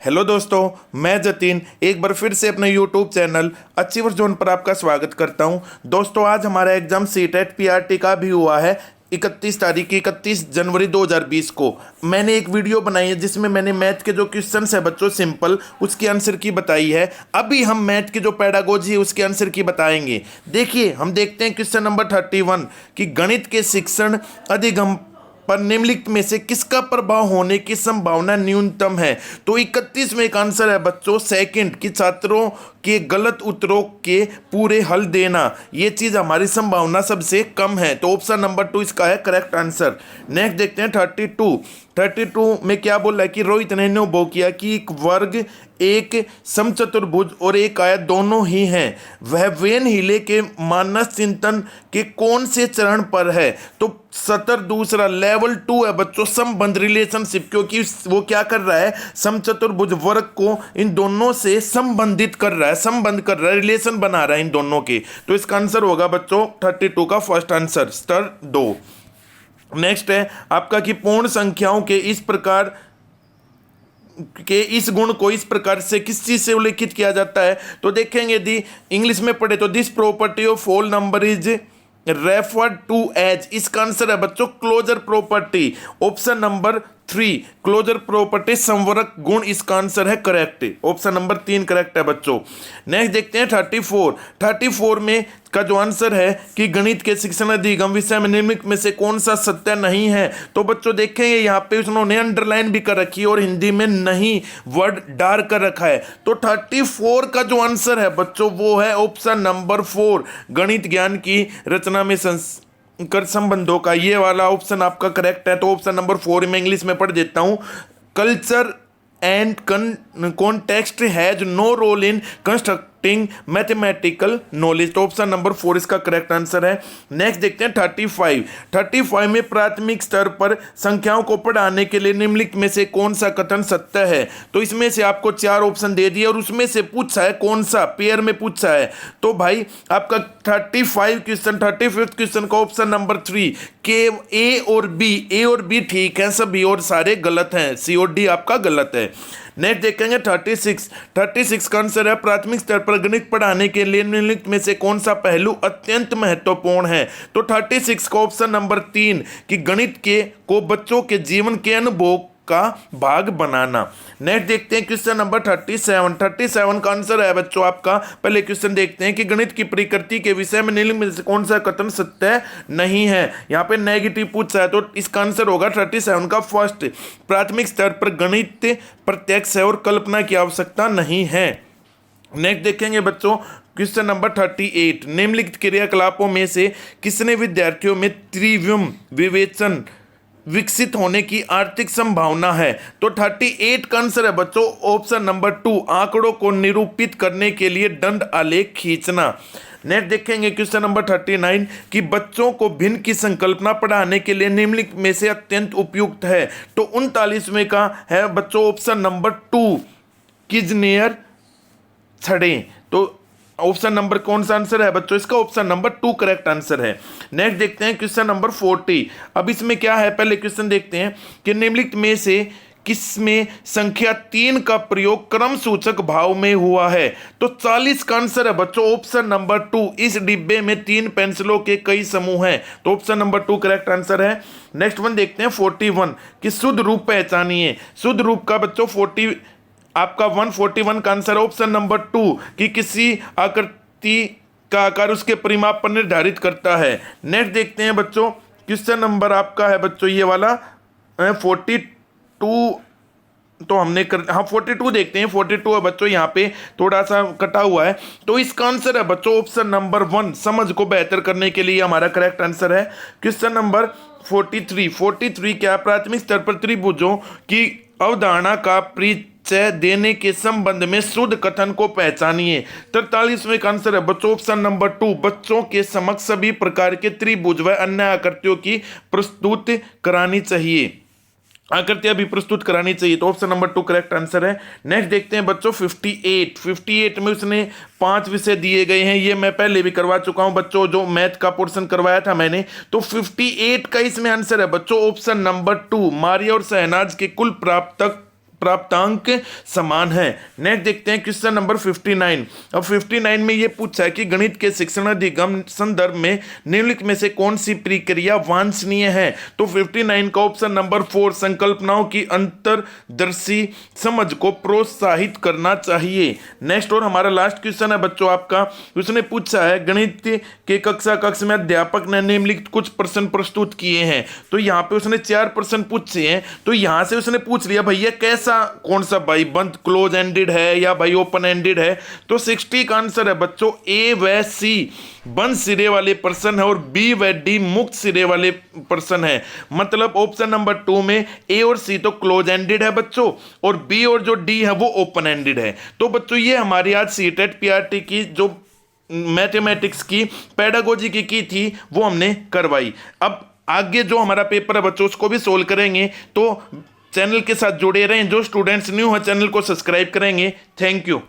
Hello दोस्तों, मैं जतिन एक बार फिर से अपने यूट्यूब चैनल अचीवर जोन पर आपका स्वागत करता हूं। दोस्तों, आज हमारा एग्जाम सीटेट पीआरटी का भी हुआ है 31 जनवरी 2020 को। मैंने एक वीडियो बनाई है जिसमें मैंने मैथ के जो क्वेश्चंस है बच्चों सिंपल उसके आंसर की बताई है। अभी हम मैथ के जो पेडागोजी है उसके आंसर की बताएंगे। देखिए, हम देखते हैं क्वेश्चन नंबर 31 कि गणित के शिक्षण अधिगम पर निम्नलिखित में से किसका प्रभाव होने की संभावना न्यूनतम है। तो 31 में एक आंसर है बच्चों सेकंड कि छात्रों के गलत उत्तरों के पूरे हल देना, ये चीज हमारी संभावना सबसे कम है। तो ऑप्शन नंबर 2 इसका है करेक्ट आंसर। नेक्स्ट देखते हैं 32 में क्या बोल रहा है कि रोहित ने अनुभव किया कि एक वर्ग, एक समचतुर्भुज और एक आयत दोनों ही हैं। वह वेन हीले के मानस चिंतन के कौन से चरण पर है। तो सतर दूसरा लेवल 2 है बच्चों संबंध रिलेशनशिप, क्योंकि वो क्या कर रहा है समचतुर्भुज वर्ग को इन दोनों से संबंधित कर रहा है, संबंध कर रहा है, रिलेशन बना रहा है इन दोनों के। तो इसका आंसर होगा बच्चों 32 का फर्स्ट आंसर स्तर 2। नेक्स्ट है आपका कि पूर्ण संख्याओं के इस गुण को इस प्रकार से किस चीज से उल्लेखित किया जाता है। तो देखेंगे यदि इंग्लिश में पढ़े तो this property of whole number is referred to as, इसका आंसर है बच्चों closure property. Option number 3 closure property संवरक गुण, इसका आंसर है करेक्ट। ऑप्शन नंबर 3 करेक्ट है बच्चों। नेक्स्ट देखते हैं 34 में का जो आंसर है कि गणित के शिक्षण अधिगम विषय में निम्नलिखित में से कौन सा सत्य नहीं है। तो बच्चों देखेंगे यहाँ पे उन्होंने अंडरलाइन भी कर रखी है और हिंदी में नहीं वर्ड डार्क कर रखा है। तो 34 का जो आंसर है बच्चों वो है ऑप्शन नंबर 4 गणित ज्ञान की रचना में कर संबंधों का, ये वाला ऑप्शन आपका करेक्ट है। तो ऑप्शन नंबर 4 में इंग्लिश में पढ़ देता हूं, culture and context has no role in constructing mathematical knowledge. तो ऑप्शन नंबर 4 इसका करेक्ट आंसर है। नेक्स्ट देखते हैं 35 में प्राथमिक स्तर पर संख्याओं को पढ़ाने के लिए निम्नलिखित में से कौन सा कथन सत्य है। तो इसमें से आपको 4 ऑप्शन दे दिए और उसमें से पूछा है कौन सा, पेयर में पूछा है। तो भाई आपका 35th क्वेश्चन का ऑप्शन नंबर 3 के ए और बी ठीक है सभी और सारे गलत हैं, सी और डी आपका गलत है। नेक्स्ट देखेंगे 36 का आंसर है प्राथमिक स्तर पर गणित पढ़ाने के लिए निम्नलिखित में से कौन सा पहलू अत्यंत महत्वपूर्ण है। तो 36 का ऑप्शन नंबर 3 कि गणित को बच्चों के जीवन के अनुभव का भाग बनाना। नेक्स्ट देखते हैं क्वेश्चन नंबर 37 का आंसर है बच्चों आपका, पहले क्वेश्चन देखते हैं कि गणित की प्रकृति के विषय में निम्नलिखित में से कौन सा कथन सत्य नहीं है। यहाँ पे नेगेटिव पूछा है तो इसका आंसर होगा 37 का फर्स्ट, प्राथमिक स्तर पर गणित प्रत्यक्ष है और कल्पना की आवश्यकता नहीं है। नेक्स्ट देखेंगे बच्चों क्वेश्चन नंबर 38, निम्नलिखित क्रियाकलापों में से किसने विद्यार्थियों में त्रिविम विवेचन विकसित होने की आर्थिक संभावना है। तो 38 का आंसर है बच्चों ऑप्शन नंबर 2 आंकड़ों को निरूपित करने के लिए दंड आलेख खींचना। नेक्स्ट देखेंगे क्वेश्चन नंबर 39 कि बच्चों को भिन्न की संकल्पना पढ़ाने के लिए निम्नलिखित में से अत्यंत उपयुक्त है। तो 39वें का है बच्चों ऑप्शन नंबर 2 किजनेयर छड़े। तो ऑप्शन नंबर कौन सा आंसर है बच्चों इसका, ऑप्शन नंबर 2 करेक्ट आंसर है। नेक्स्ट देखते हैं क्वेश्चन नंबर 40। अब इसमें क्या है, पहले क्वेश्चन देखते हैं कि निम्नलिखित में से किसमें संख्या 3 का प्रयोग क्रम सूचक भाव में हुआ है। तो 40 का आंसर है बच्चों ऑप्शन नंबर 2 इस डिब्बे में 3 पेंसिलों के कई समूह हैं। तो ऑप्शन नंबर 2 करेक्ट आंसर है। नेक्स्ट वन देखते हैं 41 कि शुद्ध रूप पहचानिए। शुद्ध रूप का बच्चों 141 का आंसर ऑप्शन नंबर 2 कि किसी आकृति का आकार उसके परिमाप पर निर्धारित करता है। नेक्स्ट देखते हैं बच्चों क्वेश्चन नंबर आपका है बच्चों ये वाला 42, तो हमने 42 देखते हैं। 42 है बच्चों, यहाँ पे थोड़ा सा कटा हुआ है। तो इसका आंसर है बच्चों ऑप्शन नंबर 1 समझ को बेहतर करने के लिए हमारा करेक्ट आंसर है। क्वेश्चन नंबर 43 क्या प्राथमिक स्तर पर त्रिभुजों की अवधारणा का परिचय देने के संबंध में शुद्ध कथन को पहचानिए। 43वें का आंसर है बच्चों ऑप्शन नंबर 2 बच्चों के समक्ष सभी प्रकार के त्रिभुज व अन्य आकृतियों की प्रस्तुत करानी चाहिए, आकृतियां भी प्रस्तुत करानी चाहिए। तो ऑप्शन नंबर 2 करेक्ट आंसर है। नेक्स्ट देखते हैं बच्चों 58 में उसने 5 विषय दिए गए हैं, ये मैं पहले भी करवा चुका हूं बच्चों, जो मैथ का पोर्शन करवाया था मैंने। तो 58 का इसमें आंसर है बच्चों ऑप्शन नंबर 2 मारिया और शहनाज के कुल प्राप्तांक समान है। नेक्स्ट देखते हैं क्वेश्चन नंबर 59। अब 59 में ये पूछा है कि गणित के शिक्षण अधिगम संदर्भ में निम्नलिखित में से कौन सी प्रक्रिया वांछनीय है। तो 59 का ऑप्शन नंबर 4 संकल्पनाओं की अंतर्दर्शी समझ को प्रोत्साहित करना चाहिए। नेक्स्ट और हमारा लास्ट क्वेश्चन है बच्चों आपका, उसने पूछा है गणित के कक्ष में अध्यापक ने निम्नलिखित कुछ प्रश्न प्रस्तुत किए हैं। तो यहाँ पे उसने 4 प्रश्न पूछे हैं। तो यहाँ से उसने पूछ लिया भैया कैसा कौन सा भाई बंद क्लोज एंडेड है या भाई ओपन एंडेड है। तो 60 का आंसर है बच्चों ए व सी बंद सिरे वाले प्रश्न है और बी व डी मुक्त सिरे वाले प्रश्न है। मतलब ऑप्शन नंबर 2 में ए और सी तो क्लोज एंडेड है बच्चों और बी और जो डी है वो ओपन एंडेड है। तो बच्चों ये हमारी आज सीटेट पीआरटी की जो मैथमेटिक्स की पेडागोजी की थी वो हमने करवाई। अब आगे जो हमारा पेपर है बच्चों उसको भी सोल्व करेंगे। तो चैनल के साथ जुड़े रहें। जो स्टूडेंट्स न्यू है चैनल को सब्सक्राइब करेंगे। Thank you.